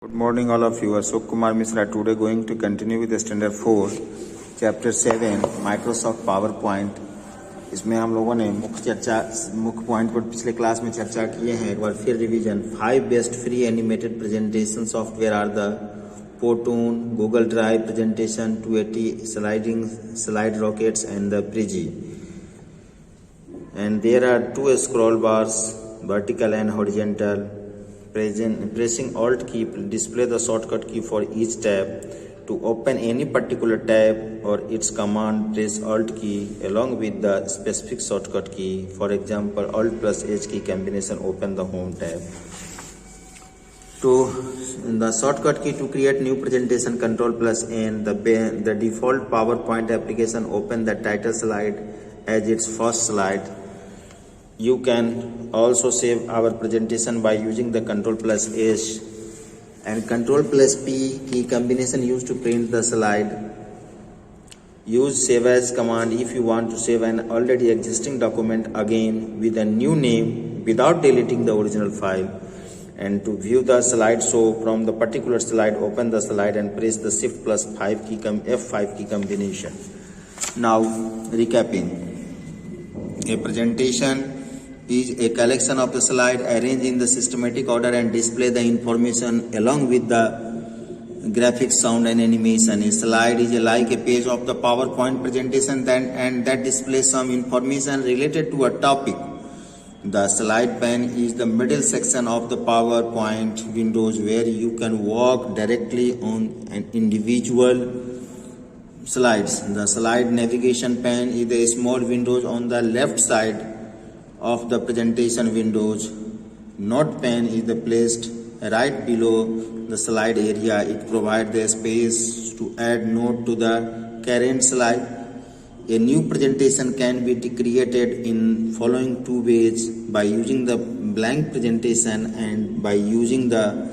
Good morning all of you. Ashok Kumar Misra today going to continue with the standard 4 chapter 7 Microsoft PowerPoint. इसमें हम लोगों ने मुख्य point पर पिछले क्लास में चर्चा किए हैं. एक बार फिर revision. 5 best free animated presentation software are the Powtoon, Google Drive presentation, 280 slide rockets and the Prezi. And there are 2 scroll bars, vertical and horizontal. Pressing Alt key display the shortcut key for each tab. To open any particular tab or its command, press Alt key along with the specific shortcut key. For example, Alt plus H key combination open the home tab. To the shortcut key to create new presentation, Control plus N. The default PowerPoint application open the title slide as its first slide. You can also save our presentation by using the Control plus S and Control plus P key combination used to print the slide. Use Save As command if you want to save an already existing document again with a new name without deleting the original file. And to view the slideshow from the particular slide, open the slide and press the Shift plus F5 key combination. Now recapping. A presentation is a collection of the slide arranged in the systematic order and display the information along with the graphics, sound and animation. A slide is like a page of the PowerPoint presentation that displays some information related to a topic. The slide pane is the middle section of the PowerPoint windows where you can walk directly on an individual slides. The slide navigation pane is the small windows on the left side of the presentation windows. Note pane is the placed right below the slide area. It provides the space to add note to the current slide. A new presentation can be created in following 2 ways: by using the blank presentation and by using the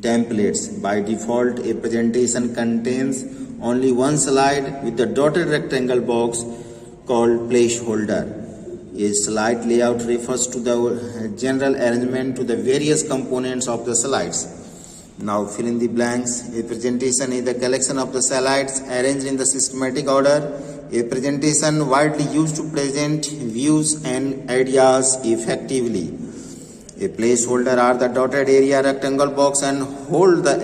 templates. By default, a presentation contains only one slide with the dotted rectangle box called placeholder. A slide layout refers to the general arrangement to the various components of the slides. Now fill in the blanks. A presentation is the collection of the slides arranged in the systematic order. A presentation widely used to present views and ideas effectively. A placeholder are the dotted area rectangle box and hold the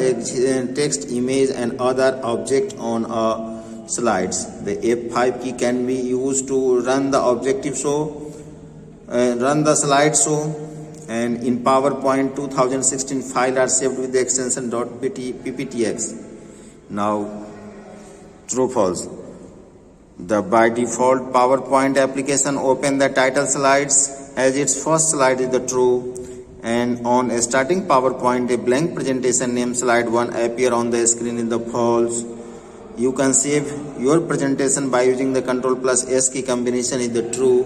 text, image and other object on a slides. The F5 key can be used to run the slideshow, and in PowerPoint 2016 file are saved with the extension .pptx. Now true false. The by default PowerPoint application open the title slides as its first slide is the true, and on a starting PowerPoint a blank presentation named slide 1 appear on the screen in the false. You can save your presentation by using the Control plus S key combination is the true.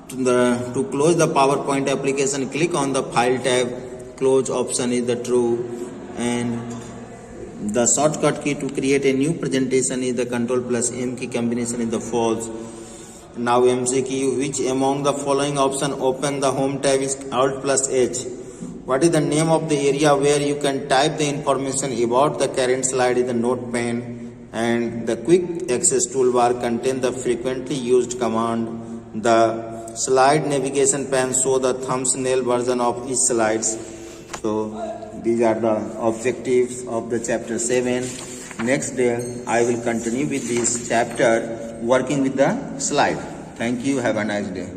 To close the PowerPoint application, click on the File tab. Close option is the true, and the shortcut key to create a new presentation is the Control plus M key combination is the false. Now MCQ: which among the following option open the home tab is Alt plus H? What is the name of the area where you can type the information about the current slide is the note pane, and the quick access toolbar contain the frequently used command. The slide navigation pane show the thumbnail version of each slides. So these are the objectives of the chapter 7. Next day I will continue with this chapter working with the slide. Thank you. Have a nice day.